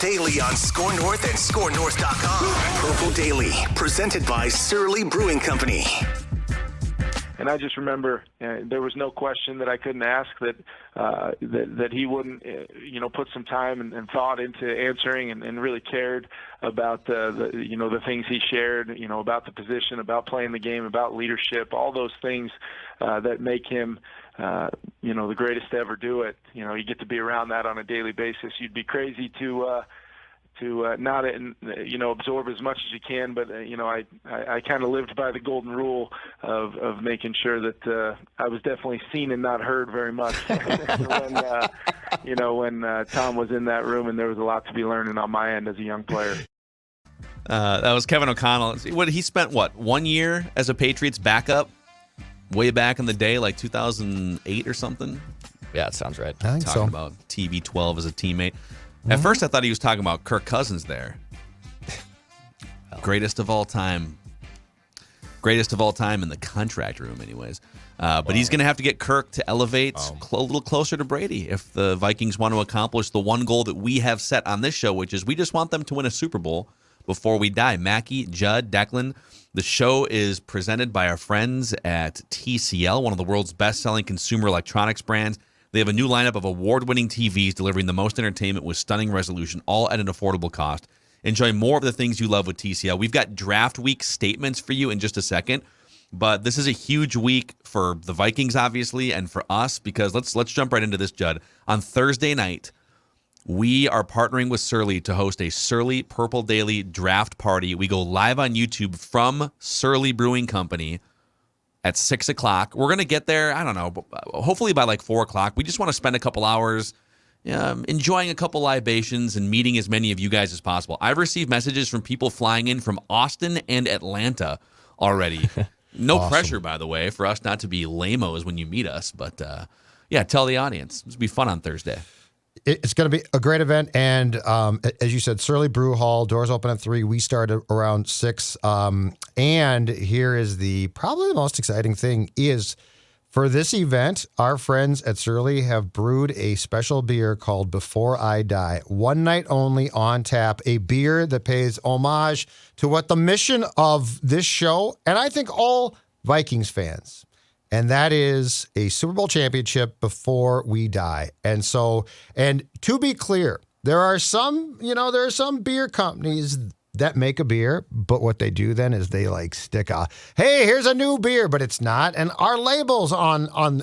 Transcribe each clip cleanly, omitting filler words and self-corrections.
daily on Score North and ScoreNorth.com. Purple Daily, presented by Surly Brewing Company. And I just remember there was no question that I couldn't ask that he wouldn't, put some time and thought into answering and really cared about the things he shared, about the position, about playing the game, about leadership, all those things that make him, the greatest to ever do it. You get to be around that on a daily basis. You'd be crazy to not absorb as much as you can, but I kind of lived by the golden rule of making sure that I was definitely seen and not heard very much when Tom was in that room, and there was a lot to be learning on my end as a young player. That was Kevin O'Connell. He spent 1 year as a Patriots backup way back in the day, like 2008 or something. Yeah, it sounds right. I think talking about TB12 as a teammate. At first, I thought he was talking about Kirk Cousins there. Greatest of all time. Greatest of all time in the contract room, anyways. But he's going to have to get Kirk to elevate a little closer to Brady if the Vikings want to accomplish the one goal that we have set on this show, which is we just want them to win a Super Bowl before we die. Mackie, Judd, Declan, the show is presented by our friends at TCL, one of the world's best-selling consumer electronics brands. They have a new lineup of award-winning TVs delivering the most entertainment with stunning resolution, all at an affordable cost. Enjoy more of the things you love with TCL. We've got draft week statements for you in just a second, but this is a huge week for the Vikings, obviously, and for us, because let's jump right into this, Judd. On Thursday night, we are partnering with Surly to host a Surly Purple Daily draft party. We go live on YouTube from Surly Brewing Company at 6 o'clock. We're going to get there, I don't know, hopefully by like 4 o'clock. We just want to spend a couple hours enjoying a couple libations and meeting as many of you guys as possible. I've received messages from people flying in from Austin and Atlanta already. No Awesome. pressure, by the way, for us not to be lame-os when you meet us. But, tell the audience. It's going to be fun on Thursday. It's going to be a great event, and as you said, Surly Brew Hall, doors open at 3. We start at around 6. And here is probably the most exciting thing is for this event, our friends at Surly have brewed a special beer called Before I Die. One night only on tap, a beer that pays homage to what the mission of this show, and I think all Vikings fans, and that is a Super Bowl championship before we die. And to be clear, there are some beer companies that make a beer, but what they do then is they stick hey, here's a new beer, but it's not. And our labels on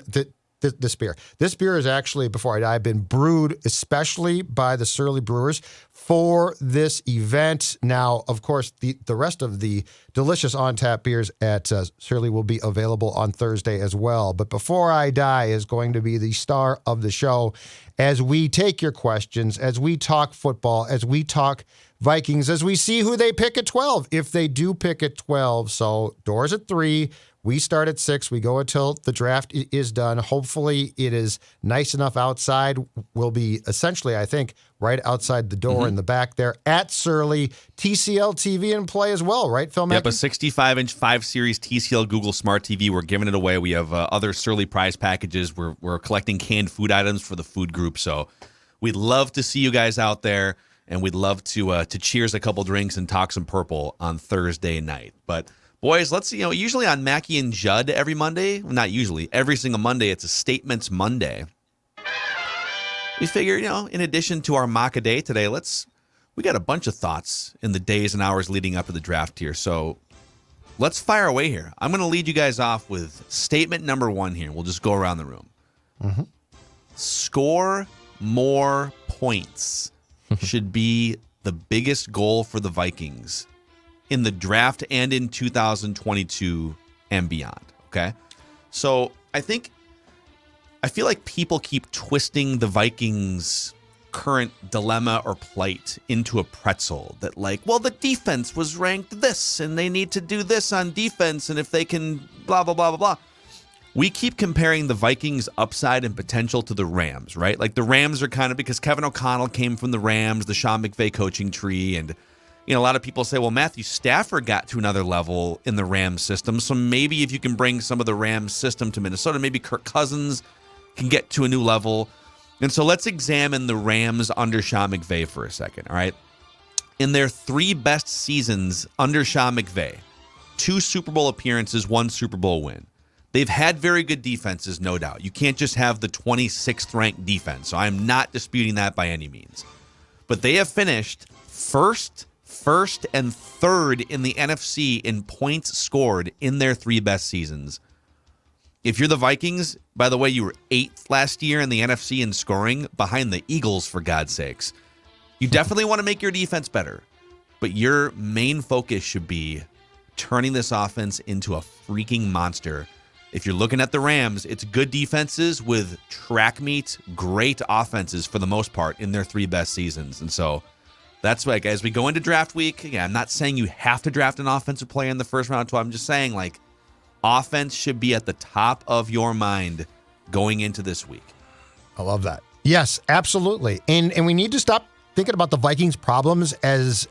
this beer. This beer is actually, Before I Die, been brewed especially by the Surly Brewers for this event. Now, of course, the rest of the delicious on-tap beers at Surly will be available on Thursday as well. But Before I Die is going to be the star of the show as we take your questions, as we talk football, as we talk Vikings, as we see who they pick at 12, if they do pick at 12. So doors at 3. We start at 6. We go until the draft is done. Hopefully it is nice enough outside. We'll be essentially, I think, right outside the door in the back there at Surly. TCL TV in play as well, right, Phil Mackey? Yep, a 65-inch 5-series TCL Google Smart TV. We're giving it away. We have other Surly prize packages. We're collecting canned food items for the food group. So we'd love to see you guys out there, and we'd love to cheers a couple drinks and talk some purple on Thursday night. But boys, let's see. Usually on Mackie and Judd every Monday, well, not usually, every single Monday, it's a Statements Monday. We figure, in addition to our mock-a-day today, we got a bunch of thoughts in the days and hours leading up to the draft here. So let's fire away here. I'm going to lead you guys off with statement number 1 here. We'll just go around the room. Score more points should be the biggest goal for the Vikings in the draft and in 2022 and beyond, okay? So I feel like people keep twisting the Vikings' current dilemma or plight into a pretzel that the defense was ranked this and they need to do this on defense, and if they can blah, blah, blah, blah, blah. We keep comparing the Vikings' upside and potential to the Rams, right? The Rams are kind of, because Kevin O'Connell came from the Rams, the Sean McVay coaching tree, and a lot of people say, well, Matthew Stafford got to another level in the Rams system, so maybe if you can bring some of the Rams system to Minnesota, maybe Kirk Cousins can get to a new level. And so let's examine the Rams under Sean McVay for a second, all right? In their 3 best seasons under Sean McVay, 2 Super Bowl appearances, 1 Super Bowl win. They've had very good defenses, no doubt. You can't just have the 26th ranked defense, so I'm not disputing that by any means. But they have finished first, and third in the NFC in points scored in their 3 best seasons. If you're the Vikings, by the way, you were 8th last year in the NFC in scoring, behind the Eagles, for God's sakes. You definitely want to make your defense better, but your main focus should be turning this offense into a freaking monster. If you're looking at the Rams, it's good defenses with track meet, great offenses for the most part in their 3 best seasons. And so that's like, as we go into draft week, again, I'm not saying you have to draft an offensive player in the first round. I'm just saying, like, offense should be at the top of your mind going into this week. I love that. Yes, absolutely. And we need to stop thinking about the Vikings' problems as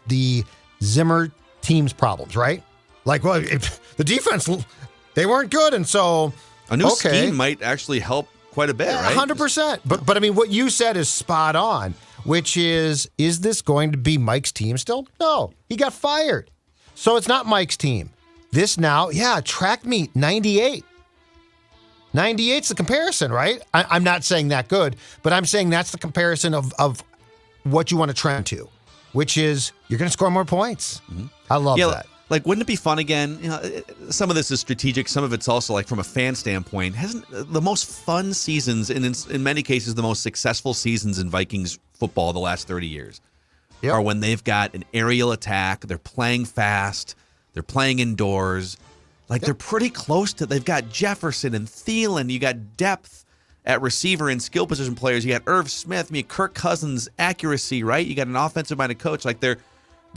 the Zimmer team's problems, right? Like, well, if the defense, they weren't good, and so a new scheme might actually help quite a bit, right? 100%. But I mean, what you said is spot on, which is this going to be Mike's team still? No, he got fired. So it's not Mike's team. This now, track meet, 98. 98's the comparison, right? I'm not saying that good, but I'm saying that's the comparison of what you want to trend to, which is you're going to score more points. Mm-hmm. I love that. Like, wouldn't it be fun again? You know, some of this is strategic. Some of it's also, like, from a fan standpoint, hasn't the most fun seasons and in many cases the most successful seasons in Vikings football the last 30 years are when they've got an aerial attack. They're playing fast. They're playing indoors. Like, they're pretty close to, they've got Jefferson and Thielen. You got depth at receiver and skill position players. You got Irv Smith. I mean, Kirk Cousins, accuracy, right? You got an offensive-minded coach. Like, they're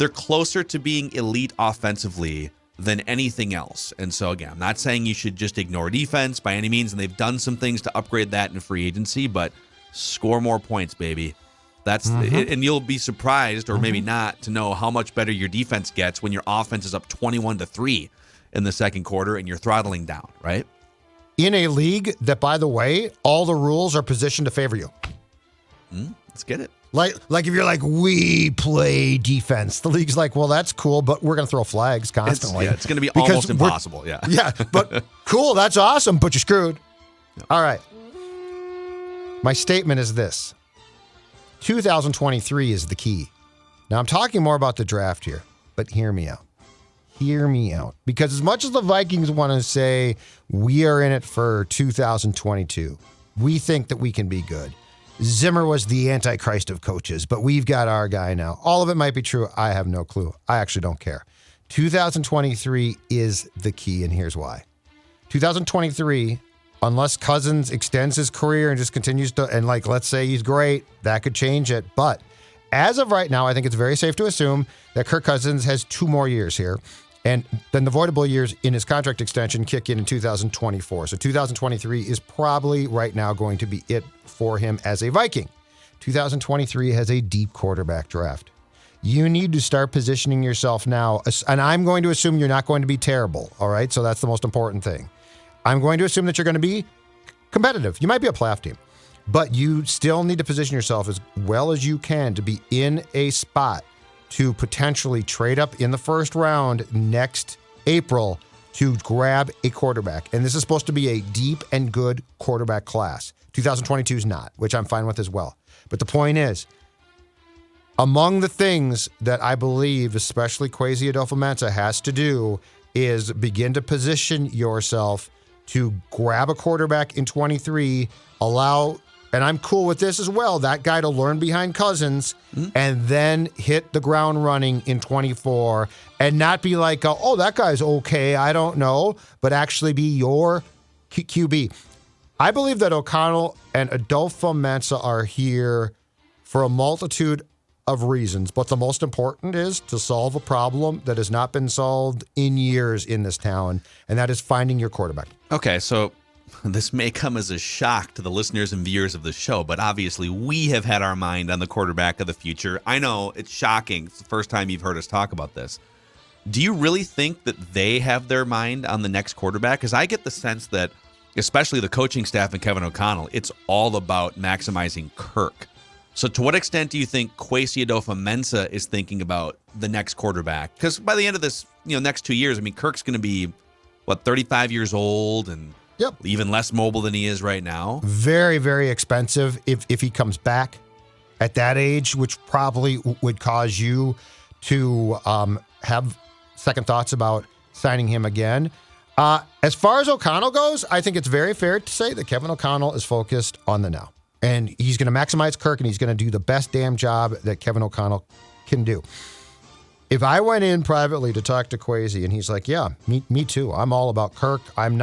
closer to being elite offensively than anything else. And so, again, I'm not saying you should just ignore defense by any means, and they've done some things to upgrade that in free agency, but score more points, baby. That's and you'll be surprised, or maybe not, to know how much better your defense gets when your offense is up 21-3 in the second quarter and you're throttling down, right? In a league that, by the way, all the rules are positioned to favor you. Let's get it. Like if you're like, we play defense, the league's like, well, that's cool, but we're going to throw flags constantly. It's going to be almost impossible. Yeah, but cool, that's awesome, but you're screwed. Yep. All right. My statement is this. 2023 is the key. Now, I'm talking more about the draft here, but hear me out. Hear me out. Because as much as the Vikings want to say we are in it for 2022, we think that we can be good. Zimmer was the antichrist of coaches, but we've got our guy now. All of it might be true. I have no clue. I actually don't care. 2023 is the key, and here's why. 2023, unless Cousins extends his career and just continues to, and like, let's say he's great, that could change it. But as of right now, I think it's very safe to assume that Kirk Cousins has 2 more years here. And then the voidable years in his contract extension kick in 2024. So 2023 is probably right now going to be it for him as a Viking. 2023 has a deep quarterback draft. You need to start positioning yourself now. And I'm going to assume you're not going to be terrible. All right. So that's the most important thing. I'm going to assume that you're going to be competitive. You might be a playoff team, but you still need to position yourself as well as you can to be in a spot to potentially trade up in the first round next April to grab a quarterback. And this is supposed to be a deep and good quarterback class. 2022 is not, which I'm fine with as well. But the point is, among the things that I believe, especially Kwesi-Adofo Mensah has to do, is begin to position yourself to grab a quarterback in 23, allow, and I'm cool with this as well, that guy to learn behind Cousins and then hit the ground running in 24 and not be like, oh, that guy's okay, I don't know, but actually be your QB. I believe that O'Connell and Adolfo Mensah are here for a multitude of reasons, but the most important is to solve a problem that has not been solved in years in this town, and that is finding your quarterback. Okay, so this may come as a shock to the listeners and viewers of the show, but obviously we have had our mind on the quarterback of the future. I know it's shocking. It's the first time you've heard us talk about this. Do you really think that they have their mind on the next quarterback? Because I get the sense that especially the coaching staff and Kevin O'Connell, it's all about maximizing Kirk. So to what extent do you think Kwesi-Adofo Mensah is thinking about the next quarterback? Because by the end of this, next 2 years, I mean, Kirk's going to be, 35 years old and even less mobile than he is right now. Very, very expensive if he comes back at that age, which probably would cause you to have second thoughts about signing him again. As far as O'Connell goes, I think it's very fair to say that Kevin O'Connell is focused on the now. And he's going to maximize Kirk, and he's going to do the best damn job that Kevin O'Connell can do. If I went in privately to talk to Kwesi, and he's like, yeah, me too. I'm all about Kirk. I am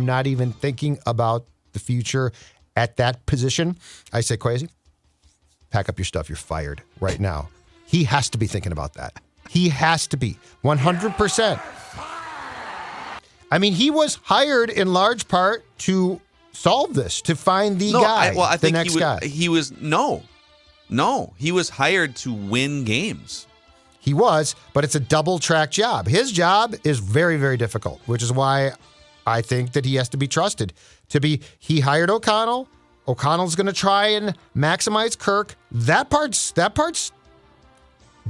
not even thinking about the future at that position. I say, Kwesi, pack up your stuff. You're fired right now. He has to be thinking about that. He has to be 100%. I mean, he was hired in large part to solve this, to find the guy, I think next guy. He was hired to win games. He was, but it's a double-track job. His job is very, very difficult, which is why I think that he has to be trusted. He hired O'Connell. O'Connell's going to try and maximize Kirk. That part's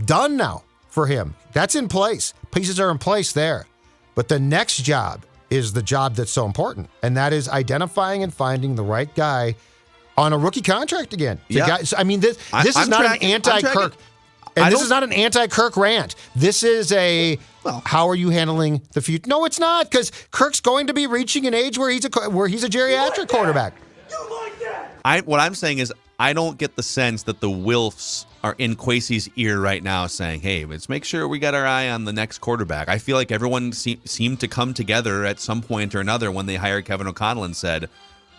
done now for him. That's in place. Pieces are in place there. But the next job is the job that's so important, and that is identifying and finding the right guy on a rookie contract again. I mean, this is not an anti-Kirk. And this is not an anti-Kirk rant. This is how are you handling the future? No, it's not, because Kirk's going to be reaching an age where he's a geriatric quarterback. What I'm saying is I don't get the sense that the Wilfs are in Kwesi's ear right now saying, hey, let's make sure we got our eye on the next quarterback. I feel like everyone seemed to come together at some point or another when they hired Kevin O'Connell and said,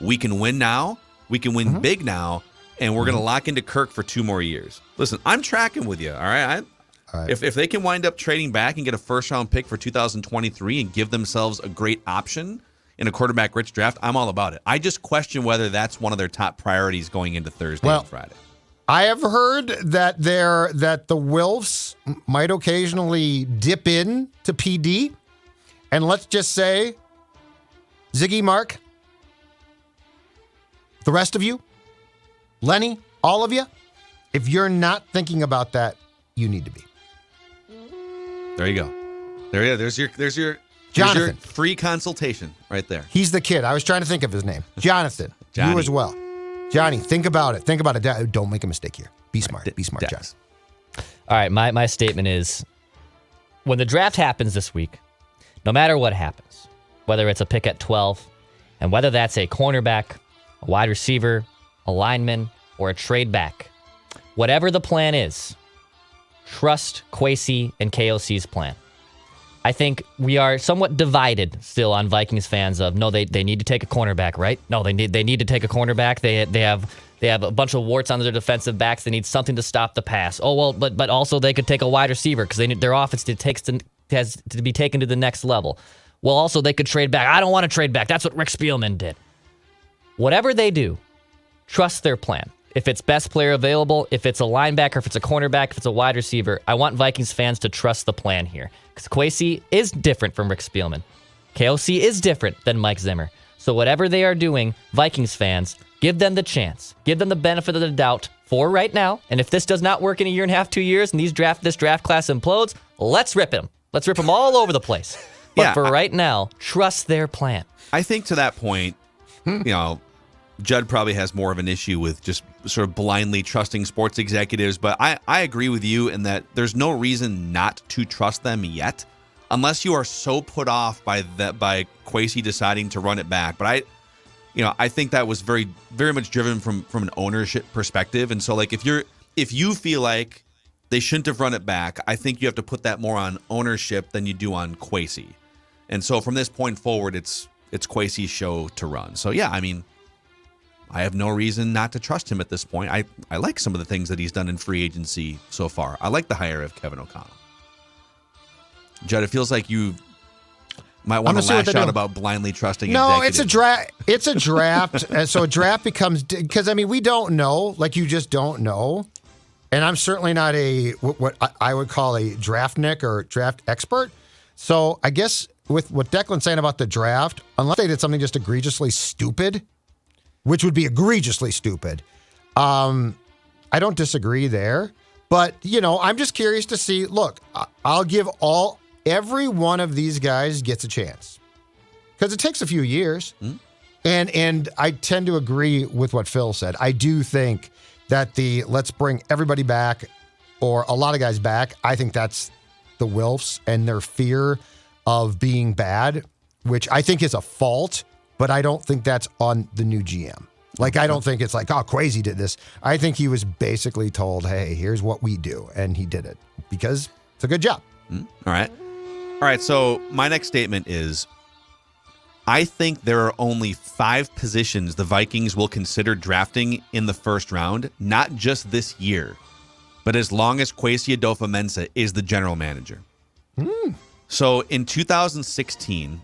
we can win now, we can win big now, and we're going to lock into Kirk for 2 more years. Listen, I'm tracking with you, all right? All right. If they can wind up trading back and get a first-round pick for 2023 and give themselves a great option in a quarterback-rich draft, I'm all about it. I just question whether that's one of their top priorities going into Thursday and Friday. I have heard that the Wilfs might occasionally dip in to PD, and let's just say, Ziggy, Mark, the rest of you, Lenny, all of you, if you're not thinking about that, you need to be. There you go. There's your Jonathan. Free consultation right there. He's the kid. I was trying to think of his name. Jonathan. Johnny. You as well. Johnny, think about it. Don't make a mistake here. Be smart. Be smart, Johnny. All right, my statement is, when the draft happens this week, no matter what happens, whether it's a pick at 12, and whether that's a cornerback, a wide receiver, a lineman, or a trade back, whatever the plan is, trust Kwesi and KOC's plan. I think we are somewhat divided still on Vikings fans of, no, they need to take a cornerback, right? No, they need to take a cornerback. They have a bunch of warts on their defensive backs. They need something to stop the pass. Oh, well, but also they could take a wide receiver because they need their offense has to be taken to the next level. Well, also they could trade back. I don't want to trade back. That's what Rick Spielman did. Whatever they do, trust their plan. If it's best player available, if it's a linebacker, if it's a cornerback, if it's a wide receiver, I want Vikings fans to trust the plan here. Because Kwesi is different from Rick Spielman. KOC is different than Mike Zimmer. So whatever they are doing, Vikings fans, give them the chance. Give them the benefit of the doubt for right now. And if this does not work in a year and a half, 2 years, and this draft class implodes, let's rip him. Let's rip them all over the place. But for right now, trust their plan. I think to that point, Judd probably has more of an issue with just sort of blindly trusting sports executives, but I agree with you in that there's no reason not to trust them yet, unless you are so put off by Kwesi deciding to run it back. But I think that was very, very much driven from an ownership perspective, and so like if you feel like they shouldn't have run it back, I think you have to put that more on ownership than you do on Kwesi. And so from this point forward, it's Kwesi's show to run. So yeah, I mean, I have no reason not to trust him at this point. I like some of the things that he's done in free agency so far. I like the hire of Kevin O'Connell. Judd, it feels like you might want to lash out about blindly trusting executives. It's a draft. It's a draft. So a draft becomes, because, I mean, we don't know. Like, you just don't know. And I'm certainly not what I would call a draft nick or draft expert. So I guess with what Declan's saying about the draft, unless they did something just egregiously stupid, which would be egregiously stupid, I don't disagree there. But, I'm just curious to see, look, I'll give every one of these guys gets a chance. Because it takes a few years. Mm-hmm. And I tend to agree with what Phil said. I do think that let's bring everybody back, or a lot of guys back. I think that's the Wilfs and their fear of being bad, which I think is a fault, but I don't think that's on the new GM. Like, I don't think it's like, oh, Kwesi did this. I think he was basically told, hey, here's what we do. And he did it because it's a good job. All right. So my next statement is, I think there are only 5 positions the Vikings will consider drafting in the first round, not just this year, but as long as Kwesi-Adofo Mensah is the general manager. So in 2016,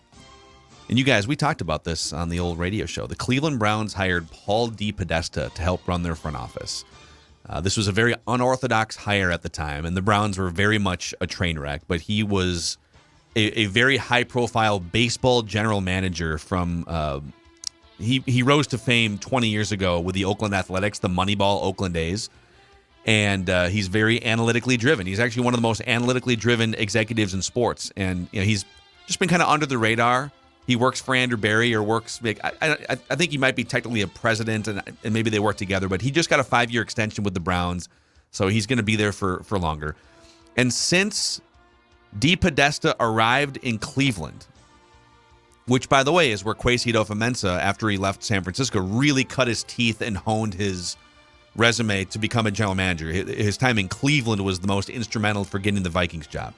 and you guys, we talked about this on the old radio show, the Cleveland Browns hired Paul DePodesta to help run their front office. This was a very unorthodox hire at the time, and the Browns were very much a train wreck, but he was a very high-profile baseball general manager from he rose to fame 20 years ago with the Oakland Athletics, the Moneyball Oakland A's, and he's very analytically driven. He's actually one of the most analytically driven executives in sports, and he's just been kind of under the radar. He works for Andrew Berry, or works. I think he might be technically a president, and maybe they work together. But he just got a 5-year extension with the Browns, so he's going to be there for longer. And since DePodesta arrived in Cleveland, which, by the way, is where Kwesi-Adofo Mensah, after he left San Francisco, really cut his teeth and honed his resume to become a general manager. His time in Cleveland was the most instrumental for getting the Vikings job.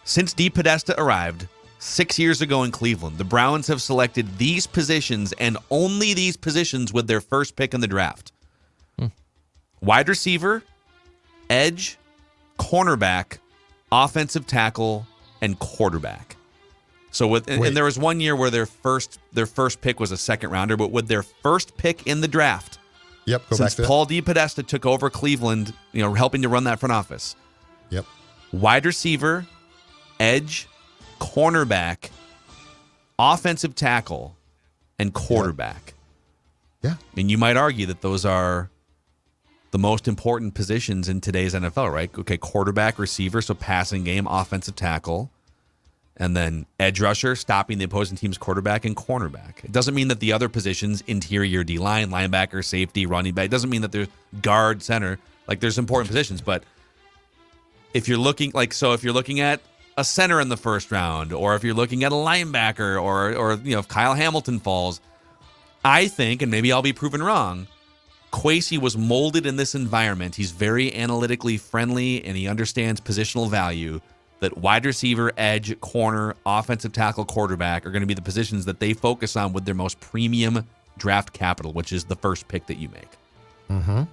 Since DePodesta arrived 6 years ago in Cleveland, the Browns have selected these positions and only these positions with their first pick in the draft. Wide receiver, edge, cornerback, offensive tackle, and quarterback. So and there was 1 year where their first pick was a second rounder, but with their first pick in the draft, since Paul DePodesta took over Cleveland, helping to run that front office. Wide receiver, edge, cornerback, offensive tackle, and quarterback. And you might argue that those are the most important positions in today's NFL, right? Okay, quarterback, receiver, so passing game, offensive tackle, and then edge rusher, stopping the opposing team's quarterback, and cornerback. It doesn't mean that the other positions, interior D-line, linebacker, safety, running back, it doesn't mean that there's guard, center, like there's important positions, but if you're looking at a center in the first round, or if you're looking at a linebacker, or if Kyle Hamilton falls, I think, and maybe I'll be proven wrong, Kwesi was molded in this environment. He's very analytically friendly, and he understands positional value, that wide receiver, edge, corner, offensive tackle, quarterback are going to be the positions that they focus on with their most premium draft capital, which is the first pick that you make.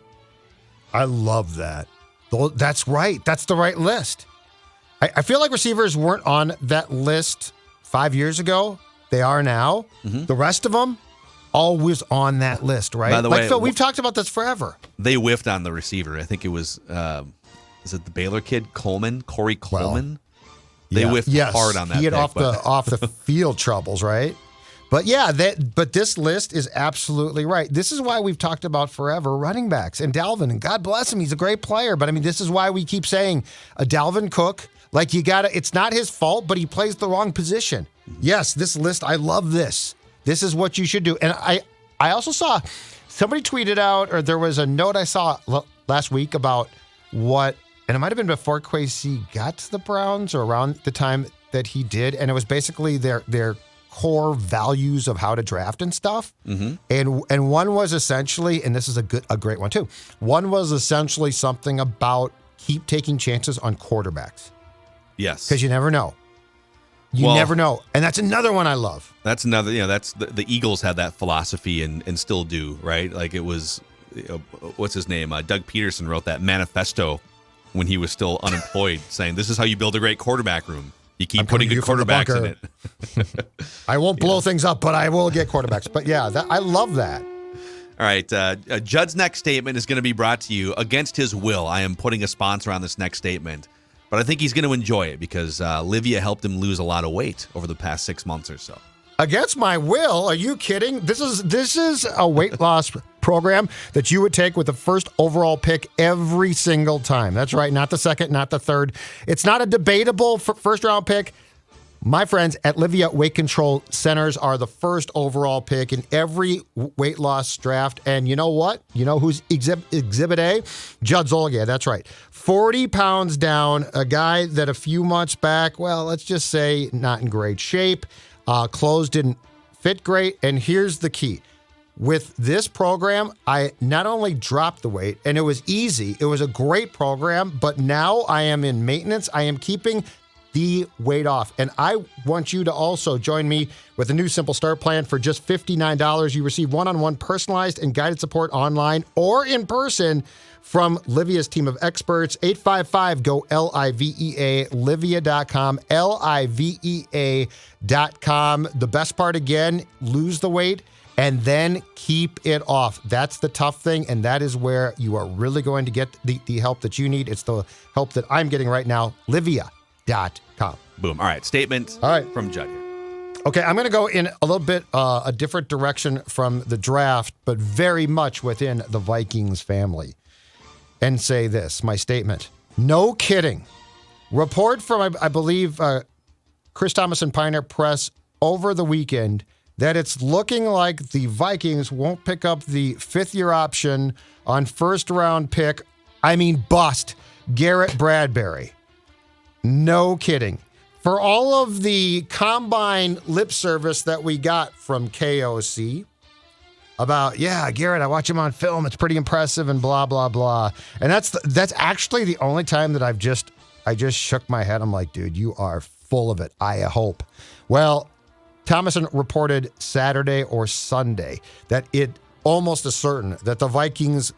I love that. That's right. That's the right list. I feel like receivers weren't on that list 5 years ago. They are now. The rest of them, always on that list, right? By the way, Phil, we've talked about this forever. They whiffed on the receiver. I think it was, is it the Baylor kid, Corey Coleman? They whiffed hard on that. He had pick, off the field troubles, right? But yeah, but this list is absolutely right. This is why we've talked about forever running backs and Dalvin, and God bless him, he's a great player. But I mean, this is why we keep saying a Dalvin Cook. Like, it's not his fault, but he plays the wrong position. Yes, this list, I love this. This is what you should do. And I also saw somebody tweeted out, or there was a note I saw last week about what, and it might have been before Kwesi got to the Browns or around the time that he did. And it was basically their core values of how to draft and stuff. And one was essentially, and this is a great one too. One was essentially something about keep taking chances on quarterbacks. Yes. Because you never know. You never know. And that's another one I love. That's another, that's the Eagles had that philosophy and still do, right? Like it was, what's his name? Doug Peterson wrote that manifesto when he was still unemployed, saying this is how you build a great quarterback room. You keep putting good quarterbacks in it. I won't blow things up, but I will get quarterbacks. But yeah, I love that. All right. Judd's next statement is going to be brought to you against his will. I am putting a sponsor on this next statement. But I think he's going to enjoy it because Livia helped him lose a lot of weight over the past 6 months or so. Against my will? Are you kidding? This is a weight loss program that you would take with the first overall pick every single time. That's right. Not the second, not the third. It's not a debatable first round pick. My friends at Livia Weight Control Centers are the first overall pick in every weight loss draft. And you know what? You know who's Exhibit A? Judd Zolgad. That's right. 40 pounds down, a guy that a few months back, well, let's just say not in great shape. Clothes didn't fit great. And here's the key. With this program, I not only dropped the weight, and it was easy. It was a great program, but now I am in maintenance. I am keeping the weight off. And I want you to also join me with a new Simple Start plan for just $59. You receive one-on-one personalized and guided support online or in person from Livia's team of experts. 855-GO-LIVEA, Livia.com, Livea.com. The best part, again, lose the weight and then keep it off. That's the tough thing, and that is where you are really going to get the help that you need. It's the help that I'm getting right now, Livea.com. Boom. All right. Statement from Judd here. Okay, I'm going to go in a little bit a different direction from the draft, but very much within the Vikings family. And say this, my statement. No kidding. Report from, I believe, Chris Thomas and Pioneer Press over the weekend that it's looking like the Vikings won't pick up the fifth-year option on first-round pick, bust, Garrett Bradbury. No kidding. For all of the combine lip service that we got from KOC about, yeah, Garrett, I watch him on film. It's pretty impressive and blah, blah, blah. And that's actually the only time that I just shook my head. I'm like, dude, you are full of it, I hope. Well, Thomason reported Saturday or Sunday that it almost is certain that the Vikings,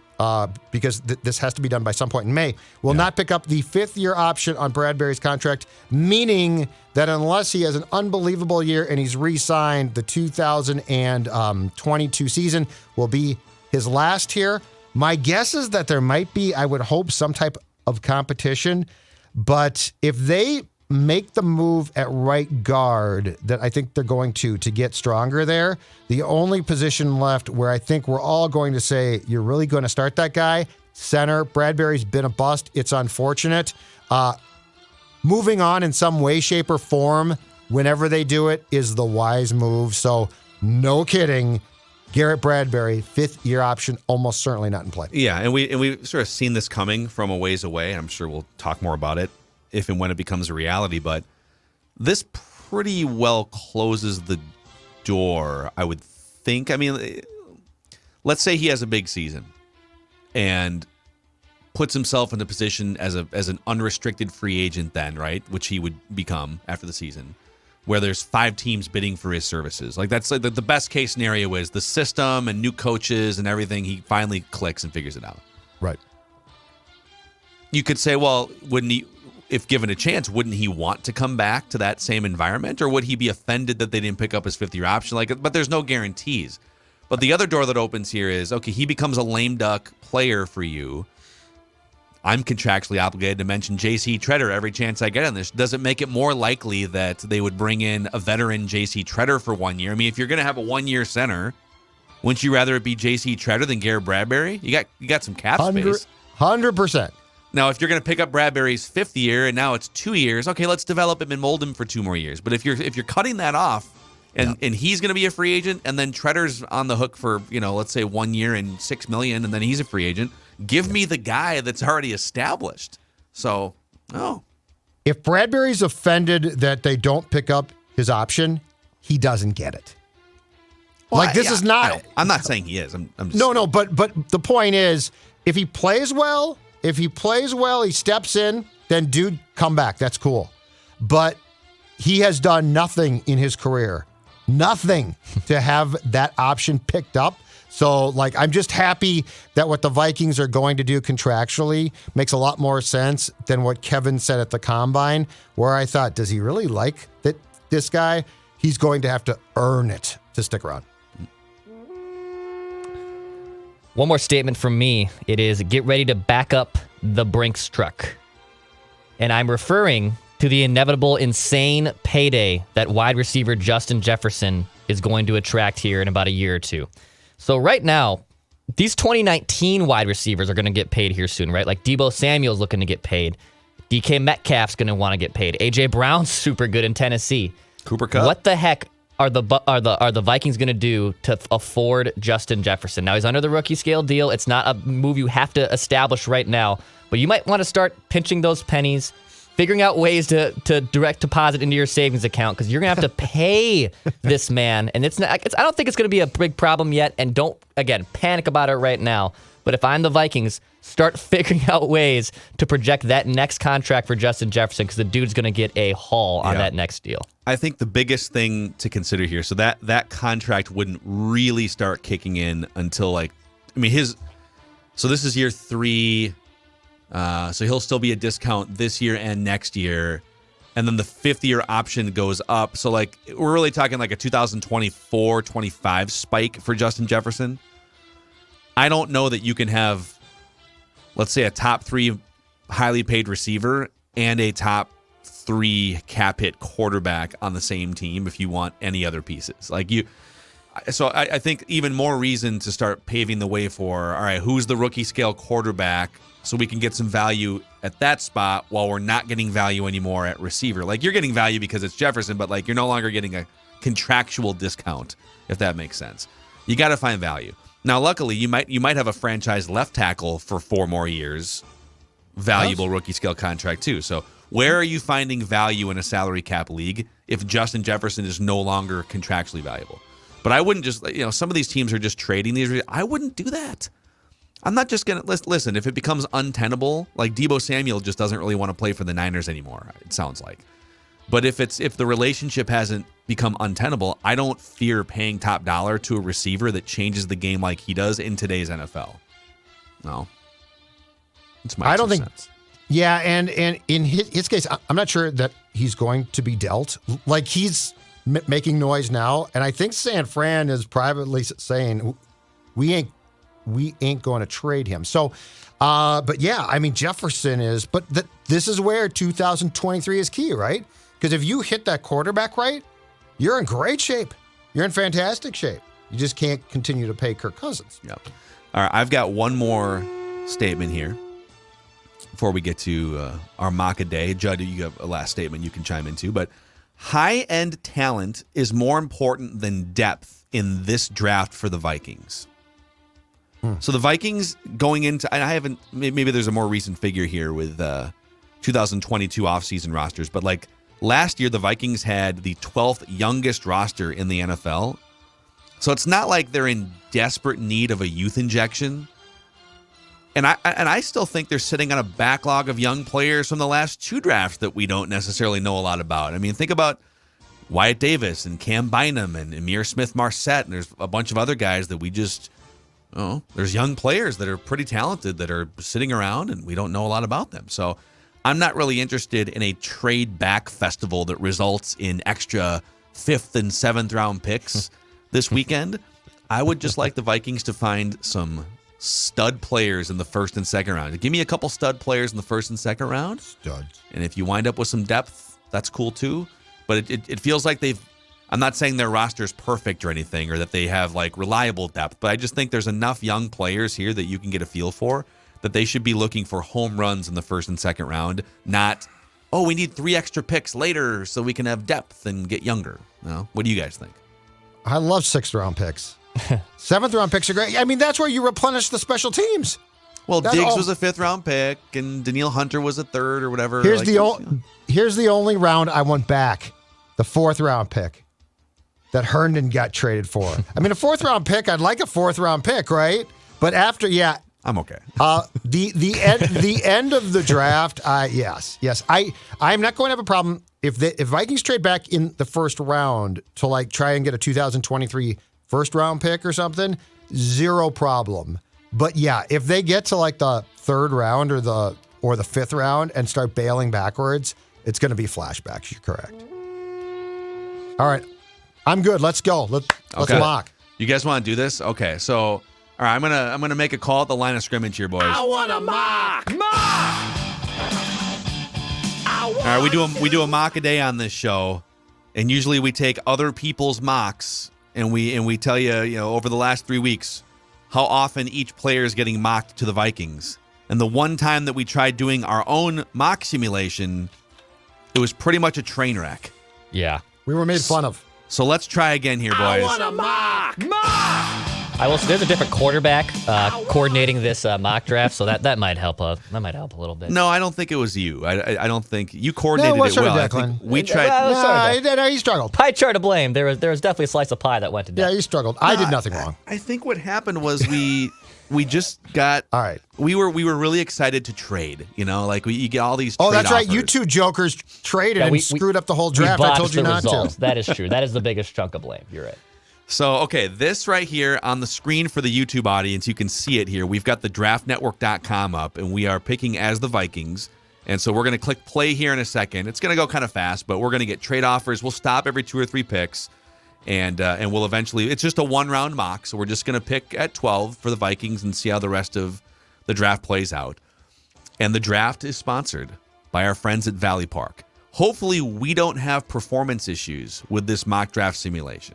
because this has to be done by some point in May, will not pick up the fifth-year option on Bradbury's contract, meaning that unless he has an unbelievable year and he's re-signed, the 2022 season will be his last here. My guess is that there might be, I would hope, some type of competition, but if they make the move at right guard that I think they're going to get stronger there, the only position left where I think we're all going to say, you're really going to start that guy, center. Bradbury's been a bust. It's unfortunate. Moving on in some way, shape, or form, whenever they do it, is the wise move. So, no kidding. Garrett Bradbury, fifth-year option, almost certainly not in play. Yeah, and we've sort of seen this coming from a ways away. I'm sure we'll talk more about it if and when it becomes a reality, but this pretty well closes the door, I would think. Let's say he has a big season and puts himself in a position as an unrestricted free agent then, right, which he would become after the season, where there's 5 teams bidding for his services. Like, that's like the best case scenario is the system and new coaches and everything. He finally clicks and figures it out. Right. You could say, well, wouldn't he, if given a chance, wouldn't he want to come back to that same environment, or would he be offended that they didn't pick up his fifth-year option? But there's no guarantees. But the other door that opens here is, okay, he becomes a lame duck player for you. I'm contractually obligated to mention J.C. Treader every chance I get on this. Does it make it more likely that they would bring in a veteran J.C. Treader for 1 year? If you're going to have a 1-year center, wouldn't you rather it be J.C. Treader than Garrett Bradbury? You got some cap space. 100%. Now, if you're going to pick up Bradbury's 5th year and now it's 2 years, okay, let's develop him and mold him for 2 more years. But if you're cutting that off and he's going to be a free agent and then Treader's on the hook for, let's say 1 year and $6 million and then he's a free agent, give me the guy that's already established. So, if Bradbury's offended that they don't pick up his option, he doesn't get it. Well, is not. I'm not saying he is. I'm just No, but the point is, if he plays well, he steps in, then dude, come back. That's cool. But he has done nothing in his career. Nothing to have that option picked up. So, I'm just happy that what the Vikings are going to do contractually makes a lot more sense than what Kevin said at the Combine, where I thought, does he really like this guy? He's going to have to earn it to stick around. One more statement from me. It is, get ready to back up the Brinks truck. And I'm referring to the inevitable insane payday that wide receiver Justin Jefferson is going to attract here in about a year or two. So right now, these 2019 wide receivers are going to get paid here soon, right? Like Deebo Samuel's looking to get paid. DK Metcalf's going to want to get paid. AJ Brown's super good in Tennessee. Cooper Kupp. What the heck are the Vikings going to do to afford Justin Jefferson? Now he's under the rookie scale deal. It's not a move you have to establish right now, but you might want to start pinching those pennies, figuring out ways to direct deposit into your savings account, because you're going to have to pay this man. And I don't think it's going to be a big problem yet. And don't, again, panic about it right now. But if I'm the Vikings, start figuring out ways to project that next contract for Justin Jefferson, because the dude's going to get a haul on that next deal. I think the biggest thing to consider here, so that contract wouldn't really start kicking in until so this is year 3. So he'll still be a discount this year and next year. And then the 5th-year option goes up. So, we're really talking like a 2024-25 spike for Justin Jefferson. I don't know that you can have, let's say, a top 3 highly paid receiver and a top 3 cap hit quarterback on the same team if you want any other pieces. So I think even more reason to start paving the way for, all right, who's the rookie scale quarterback so we can get some value at that spot while we're not getting value anymore at receiver. You're getting value because it's Jefferson, but you're no longer getting a contractual discount, if that makes sense. You got to find value. Now, luckily, you might have a franchise left tackle for 4 more years, valuable rookie scale contract too. So where are you finding value in a salary cap league if Justin Jefferson is no longer contractually valuable? But I wouldn't just, some of these teams are just trading these. I wouldn't do that. I'm not just going to listen. If it becomes untenable, like Deebo Samuel just doesn't really want to play for the Niners anymore, it sounds like. But if the relationship hasn't become untenable, I don't fear paying top dollar to a receiver that changes the game like he does in today's NFL. No. It's my 2 cents. Yeah, and in his case, I'm not sure that he's going to be dealt. He's making noise now, and I think San Fran is privately saying we ain't going to trade him. So, but yeah, Jefferson is. But this is where 2023 is key, right? Because if you hit that quarterback right, you're in great shape. You're in fantastic shape. You just can't continue to pay Kirk Cousins. Yep. All right, I've got one more statement here before we get to our mock a day. Judd, you have a last statement you can chime into, but high-end talent is more important than depth in this draft for the Vikings. So the Vikings going into, maybe there's a more recent figure here with 2022 offseason rosters, but last year the Vikings had the 12th youngest roster in the NFL. So it's not like they're in desperate need of a youth injection. And I still think they're sitting on a backlog of young players from the last 2 drafts that we don't necessarily know a lot about. Think about Wyatt Davis and Cam Bynum and Amir Smith-Marset, and there's a bunch of other guys that we just, there's young players that are pretty talented that are sitting around and we don't know a lot about them. So I'm not really interested in a trade back festival that results in extra 5th and 7th round picks this weekend. I would just like the Vikings to find some stud players in the 1st and 2nd round. Give me a couple stud players in the 1st and 2nd round. Studs. And if you wind up with some depth, that's cool too. But it feels like I'm not saying their roster is perfect or anything, or that they have reliable depth, but I just think there's enough young players here that you can get a feel for that they should be looking for home runs in the 1st and 2nd round, not, we need 3 extra picks later so we can have depth and get younger. No? What do you guys think? I love 6th round picks. 7th round picks are great. That's where you replenish the special teams. Well, Diggs was a 5th round pick, and Daniil Hunter was a 3rd or whatever. Here's the only round I want back: the 4th round pick that Herndon got traded for. A 4th round pick. I'd like a 4th round pick, right? But after, I'm okay. The end of the draft. Yes. I'm not going to have a problem if Vikings trade back in the 1st round to try and get a 2023 1st round pick or something. Zero problem. But if they get to the 3rd round or the 5th round and start bailing backwards, it's going to be flashbacks. You're correct. All right, I'm good. Let's go. Let's mock. You guys want to do this? Okay, so all right, I'm gonna make a call at the line of scrimmage here, boys. I want to mock. All right, we do a mock a day on this show, and usually we take other people's mocks and we tell you, over the last 3 weeks how often each player is getting mocked to the Vikings. And the one time that we tried doing our own mock simulation, it was pretty much a train wreck. Yeah. We were made fun of. So let's try again here, boys. I want a mock. I will say there's a different quarterback coordinating this mock draft, so that might help. That might help a little bit. No, I don't think it was you. I don't think you coordinated it well. I think we tried. No, he struggled. Pie chart to blame. There was definitely a slice of pie that went to death. Yeah, he struggled. I did nothing wrong. I think what happened was we just got. All right. We were really excited to trade. You get all these. Oh, trade that's right. offers. You two jokers traded and screwed up the whole draft. I told you not to. That is true. That is the biggest chunk of blame. You're right. So, okay, this right here on the screen for the YouTube audience, you can see it here. We've got the draftnetwork.com up, and we are picking as the Vikings. And so we're going to click play here in a second. It's going to go kind of fast, but we're going to get trade offers. We'll stop every 2 or 3 picks, and we'll eventually – it's just a one-round mock, so we're just going to pick at 12 for the Vikings and see how the rest of the draft plays out. And the draft is sponsored by our friends at Valley Park. Hopefully we don't have performance issues with this mock draft simulation.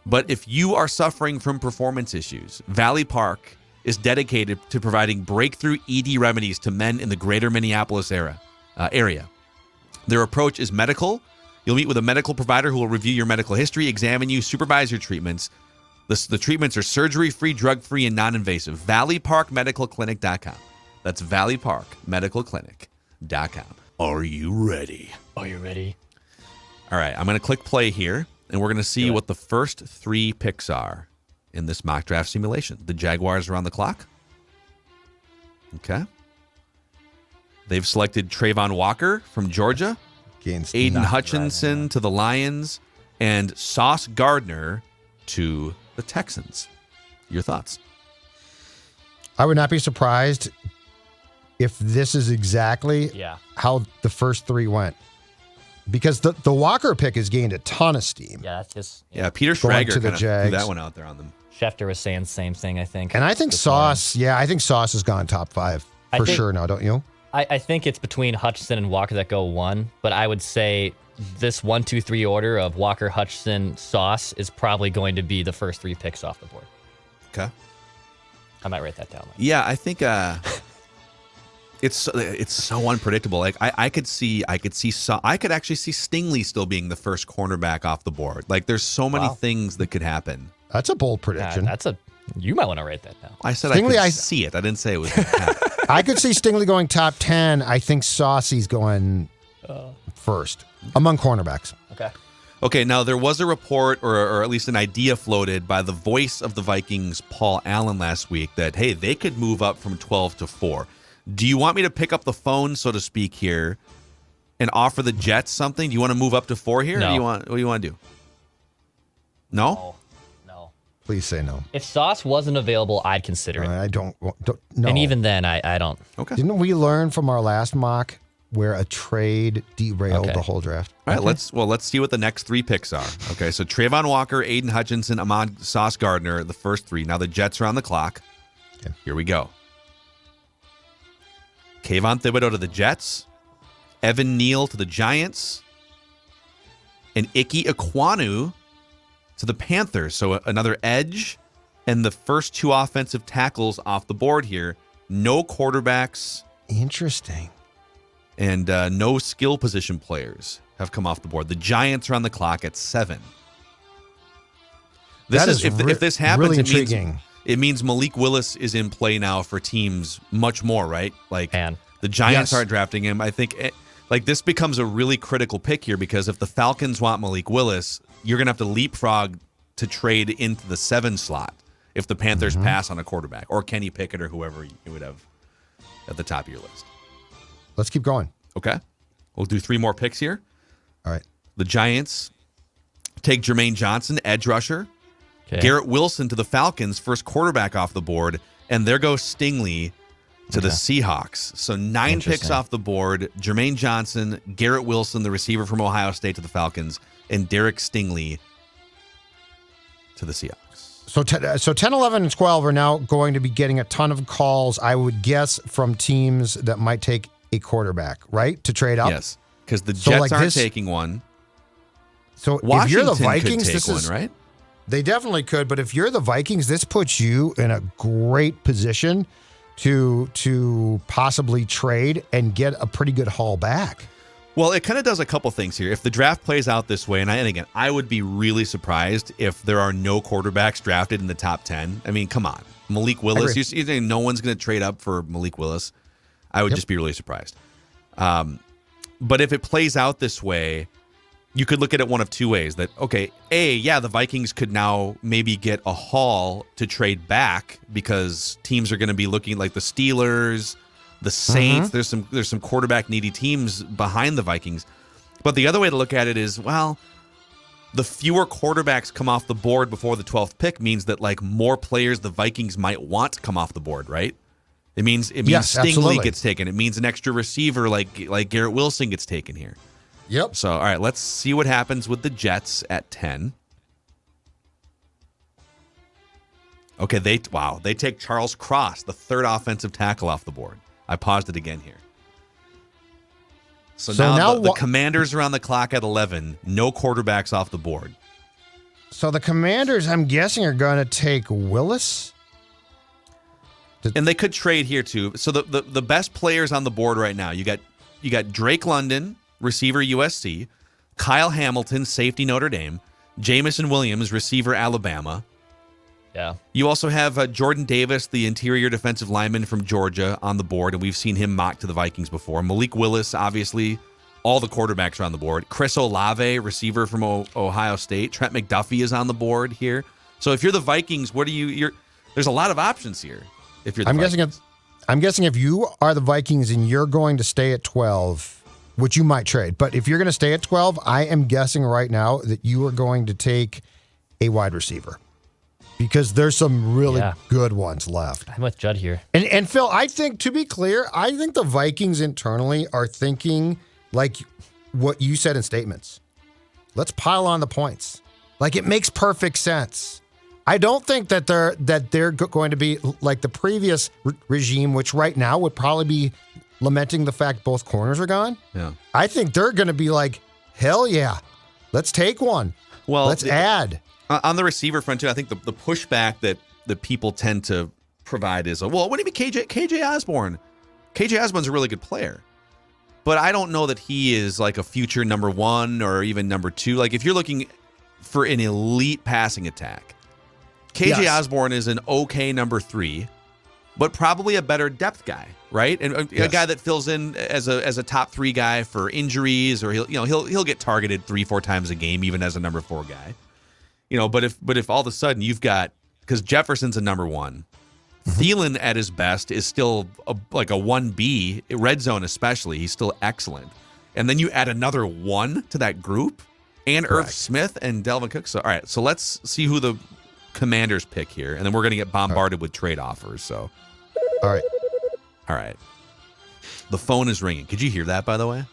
But if you are suffering from performance issues, Valley Park is dedicated to providing breakthrough ED remedies to men in the greater Minneapolis area. Their approach is medical. You'll meet with a medical provider who will review your medical history, examine you, supervise your treatments. The treatments are surgery-free, drug-free, and non-invasive. ValleyParkMedicalClinic.com. That's ValleyParkMedicalClinic.com. Are you ready? Are you ready? All right, I'm going to click play here. And we're going to see what the first 3 picks are in this mock draft simulation. The Jaguars are on the clock. Okay. They've selected Trayvon Walker from Georgia, Aiden Hutchinson to the Lions, and Sauce Gardner to the Texans. Your thoughts? I would not be surprised if this is exactly how the first 3 went. Because the Walker pick has gained a ton of steam. Yeah, that's just... Yeah, Peter Schrager kind of threw Jags. that one out there on them. Schefter was saying the same thing, I think. And I think Sauce, I think Sauce has gone top 5 for sure now, don't you? I think it's between Hutchinson and Walker that go 1, but I would say this 1, 2, 3 order of Walker, Hutchinson, Sauce is probably going to be the first 3 picks off the board. Okay. I might write that down. Yeah, I think... It's so unpredictable. Like I could actually see Stingley still being the first cornerback off the board. Like there's so many things that could happen. That's a bold prediction. You might want to write that down. I said Stingley, I could see it. I didn't say it was. I could see Stingley going top 10. I think Saucy's going first among cornerbacks. Okay. Now there was a report, or at least an idea floated by the voice of the Vikings, Paul Allen, last week that hey, they could move up from 12 to 4. Do you want me to pick up the phone, so to speak, here and offer the Jets something? Do you want to move up to 4 here? No. Or what do you want to do? No? No. Please say no. If Sauce wasn't available, I'd consider it. I don't no. And even then, I don't. Okay. Didn't we learn from our last mock where a trade derailed the whole draft? All right, let's see what the next 3 picks are. Okay, so Trayvon Walker, Aiden Hutchinson, Ahmad Sauce Gardner, the first 3. Now the Jets are on the clock. Okay. Here we go. Kayvon Thibodeau to the Jets, Evan Neal to the Giants, and Ike Ekwonu to the Panthers. So another edge and the first 2 offensive tackles off the board here. No quarterbacks. Interesting. And no skill position players have come off the board. The Giants are on the clock at 7. If this happens, really it means Malik Willis is in play now for teams much more, right? Like And the Giants aren't drafting him. I think this becomes a really critical pick here because if the Falcons want Malik Willis, you're going to have to leapfrog to trade into the 7 slot if the Panthers pass on a quarterback or Kenny Pickett or whoever you would have at the top of your list. Let's keep going. Okay. We'll do 3 more picks here. All right. The Giants take Jermaine Johnson, edge rusher. okay. Garrett Wilson to the Falcons, first quarterback off the board. And there goes Stingley to the Seahawks. So 9 picks off the board. Jermaine Johnson, Garrett Wilson, the receiver from Ohio State to the Falcons, and Derek Stingley to the Seahawks. So 10, 11, and 12 are now going to be getting a ton of calls, I would guess, from teams that might take a quarterback, right? To trade up? Yes. because the Jets aren't taking one. So Washington if you're the Vikings, could take one, right? They definitely could. But if you're the Vikings, this puts you in a great position to possibly trade and get a pretty good haul back. Well, it kind of does a couple things here. If the draft plays out this way, and again, I would be really surprised if there are no quarterbacks drafted in the top 10. I mean, come on. Malik Willis, you're saying no one's going to trade up for Malik Willis. I would just be really surprised. But if it plays out this way, you could look at it one of two ways. That, okay, the Vikings could now maybe get a haul to trade back because teams are going to be looking like the Steelers, the Saints. There's some quarterback needy teams behind the Vikings. But the other way to look at it is, well, the fewer quarterbacks come off the board before the 12th pick means that like more players the Vikings might want to come off the board, right? It means yes, Stingley absolutely. gets taken. It means an extra receiver like Garrett Wilson gets taken here. Yep. So, all right, let's see what happens with the Jets at 10. Okay, they take Charles Cross, the third offensive tackle, off the board. I paused it again here. So now the Commanders are on the clock at 11. No quarterbacks off the board. So the Commanders, I'm guessing, are going to take Willis. And they could trade here too. So the best players on the board right now, you got Drake London, receiver USC, Kyle Hamilton, safety Notre Dame, Jamison Williams, receiver Alabama. Yeah. You also have Jordan Davis, the interior defensive lineman from Georgia, on the board, and we've seen him mocked to the Vikings before. Malik Willis, obviously, all the quarterbacks are on the board. Chris Olave, receiver from Ohio State. Trent McDuffie is on the board here. So if you're the Vikings, there's a lot of options here. If you're the Vikings. I'm guessing if you are the Vikings and you're going to stay at 12, which you might trade, but if you're going to stay at 12, I am guessing right now that you are going to take a wide receiver. Because there's some really good ones left. I'm with Judd here. And Phil, I think, to be clear, I think the Vikings internally are thinking like what you said in statements. Let's pile on the points. Like, it makes perfect sense. I don't think that they're going to be like the previous regime, which right now would probably be lamenting the fact both corners are gone. Yeah. I think they're going to be like, hell yeah, let's take one. Well, let's add. On the receiver front, too, I think the pushback that people tend to provide is, well, what do you mean KJ Osborne? KJ Osborne's a really good player. But I don't know that he is like a future number one or even number two. Like, if you're looking for an elite passing attack, KJ Osborne is an okay number 3, but probably a better depth guy, right? And a guy that fills in as a top 3 guy for injuries, or he'll get targeted 3-4 times a game, even as a number 4 guy. But if all of a sudden you've got, because Jefferson's a number 1, Thielen at his best is still like a 1B, red zone especially, he's still excellent. And then you add another 1 to that group, and Irv Smith and Delvin Cook. So all right, so let's see who the Commanders pick here, and then we're going to get bombarded with trade offers. So all right. The phone is ringing. Could you hear that, by the way?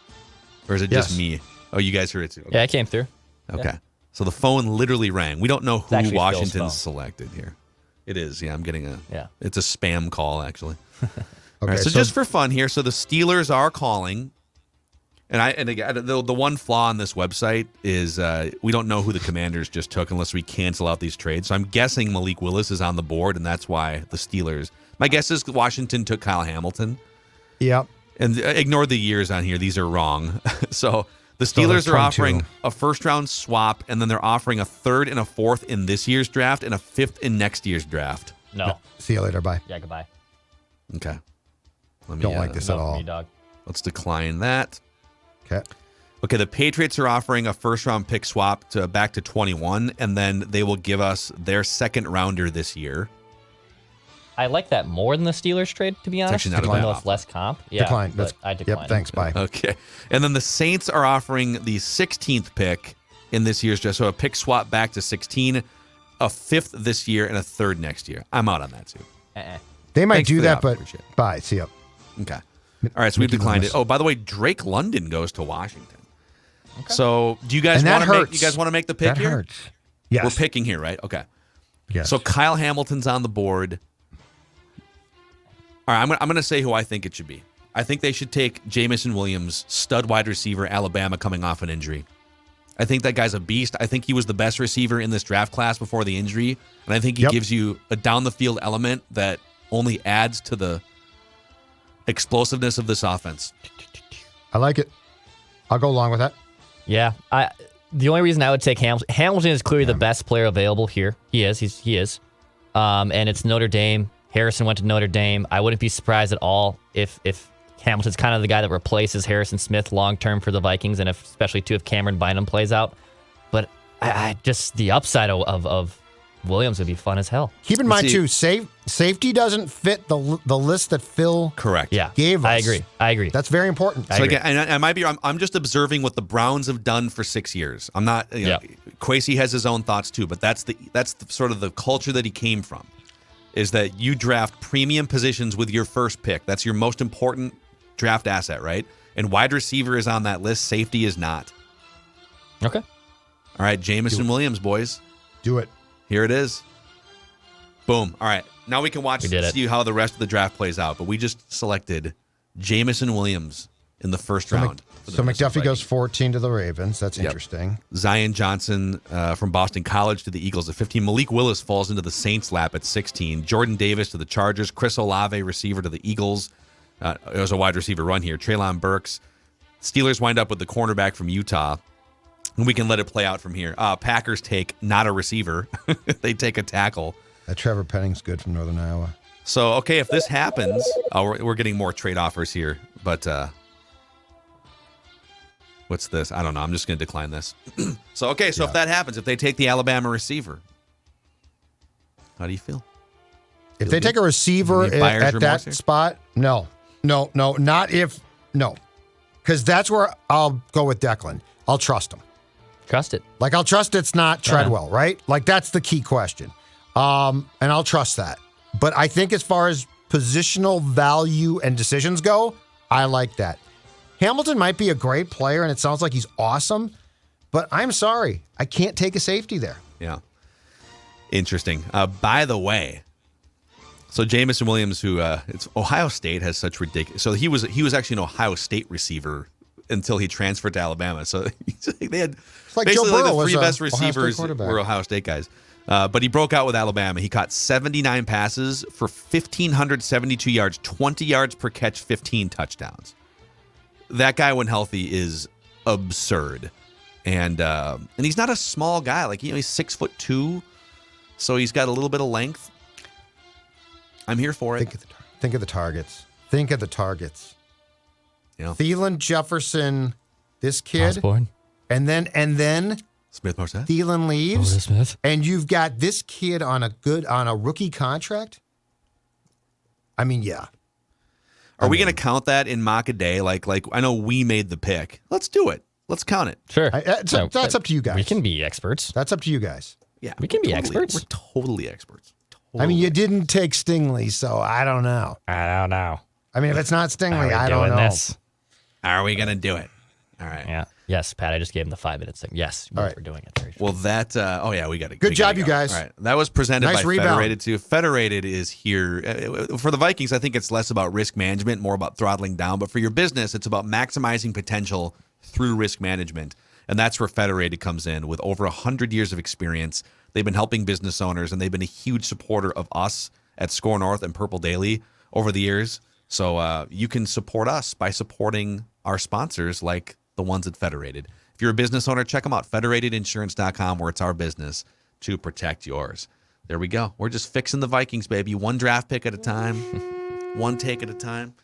Or is it just me? Oh, you guys heard it too. Okay. Yeah, it came through. Okay. Yeah. So the phone literally rang. We don't know who Phil's Washington's phone. It is. It is. Yeah, I'm getting it's a spam call, actually. Okay, All right, so just for fun here, so the Steelers are calling. And again, the one flaw on this website is we don't know who the Commanders just took unless we cancel out these trades. So I'm guessing Malik Willis is on the board, and that's why the Steelers. My guess is Washington took Kyle Hamilton. Yep. And ignore the years on here; these are wrong. So the Steelers are offering a first-round swap, and then they're offering a 3rd and a 4th in this year's draft and a 5th in next year's draft. No. See you later. Bye. Yeah, goodbye. Okay. Don't like this at all. Me, dog. Let's decline that. Okay. The Patriots are offering a first-round pick swap back to 21, and then they will give us their 2nd rounder this year. I like that more than the Steelers trade, to be honest. Actually not a even bad though it's offer. less comp. Yeah, Decline. but I decline. Yep, thanks. Bye. Okay. And then the Saints are offering the 16th pick in this year's draft. So a pick swap back to 16, a 5th this year, and a 3rd next year. I'm out on that, too. They might Thanks do for the that, offer. but Appreciate it. bye. See ya. Okay. All right, so we've declined it. Oh, by the way, Drake London goes to Washington. Okay. So do you guys want to make the pick that here? Hurts. Yes. We're picking here, right? Okay. Yes. So Kyle Hamilton's on the board. All right, I'm going to say who I think it should be. I think they should take Jamison Williams, stud wide receiver, Alabama, coming off an injury. I think that guy's a beast. I think he was the best receiver in this draft class before the injury, and I think he gives you a down-the-field element that only adds to the explosiveness of this offense. I like it. I'll go along with that. Yeah. The only reason I would take Hamilton is clearly the best player available here. He is. And it's Notre Dame. Harrison went to Notre Dame. I wouldn't be surprised at all if Hamilton's kind of the guy that replaces Harrison Smith long-term for the Vikings, and especially if Cameron Bynum plays out. But I just the upside of Williams would be fun as hell. Keep in mind, too, safety doesn't fit the list that Phil gave us. I agree. That's very important. So again, and I might be. I'm just observing what the Browns have done for 6 years. I'm not. Kwesi has his own thoughts too, but that's the sort of the culture that he came from. Is that you draft premium positions with your first pick? That's your most important draft asset, right? And wide receiver is on that list. Safety is not. Okay. All right, Jamison Williams, boys. Do it. Here it is. Boom. All right. Now we can see how the rest of the draft plays out. But we just selected Jamison Williams in the first round. So McDuffie goes 14 to the Ravens. That's interesting. Zion Johnson from Boston College to the Eagles at 15. Malik Willis falls into the Saints' lap at 16. Jordan Davis to the Chargers. Chris Olave, receiver, to the Eagles. It was a wide receiver run here. Treylon Burks. Steelers wind up with the cornerback from Utah. And we can let it play out from here. Packers take not a receiver. They take a tackle. That Trevor Penning's good from Northern Iowa. So, okay, if this happens, we're getting more trade offers here. But what's this? I don't know. I'm just going to decline this. So if that happens, if they take the Alabama receiver, how do you feel? If they take a receiver at that spot, no. Because that's where I'll go with Declan. I'll trust him. Trust it. Like, I'll trust it's not Treadwell, right? Like, that's the key question. And I'll trust that. But I think as far as positional value and decisions go, I like that. Hamilton might be a great player, and it sounds like he's awesome, but I'm sorry. I can't take a safety there. Yeah. Interesting. By the way, so Jamison Williams, who it's Ohio State has such ridiculous. So he was actually an Ohio State receiver until he transferred to Alabama. So they had basically the three best receivers were Ohio State guys. But he broke out with Alabama. He caught 79 passes for 1,572 yards, 20 yards per catch, 15 touchdowns. That guy, when healthy, is absurd. And he's not a small guy. Like, he's 6'2", so he's got a little bit of length. I'm here for it. Think of the targets. Think of the targets. Yeah. Thielen, Jefferson, this kid, Osborne. and then Smith-Marsette. Thielen leaves, Smith. and you've got this kid on a rookie contract. I mean, yeah. Are we going to count that in mock a day? Like I know we made the pick. Let's do it. Let's count it. Sure. That's up to you guys. We can be experts. That's up to you guys. Yeah, we can be experts. We're totally experts. I mean, you didn't take Stingley, so I don't know. I mean, if it's not Stingley, I don't know. This? Are we going to do it? All right. Yeah. Yes, Pat, I just gave him the 5 minutes thing. Yes, we're doing it. Very well, that, we got it. Good job, you guys. All right. That was presented nice by rebound. Federated, too. Federated is here. For the Vikings, I think it's less about risk management, more about throttling down. But for your business, it's about maximizing potential through risk management. And that's where Federated comes in with over 100 years of experience. They've been helping business owners, and they've been a huge supporter of us at Score North and Purple Daily over the years. So you can support us by supporting our sponsors like the ones at Federated. If you're a business owner, check them out, federatedinsurance.com, where it's our business to protect yours. There we go. We're just fixing the Vikings, baby. One draft pick at a time, one take at a time.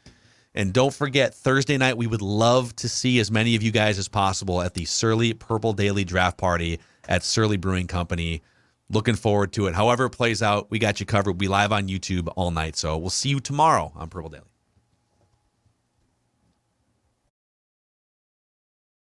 And don't forget, Thursday night, we would love to see as many of you guys as possible at the Surly Purple Daily Draft Party at Surly Brewing Company. Looking forward to it. However it plays out, we got you covered. We'll be live on YouTube all night. So we'll see you tomorrow on Purple Daily.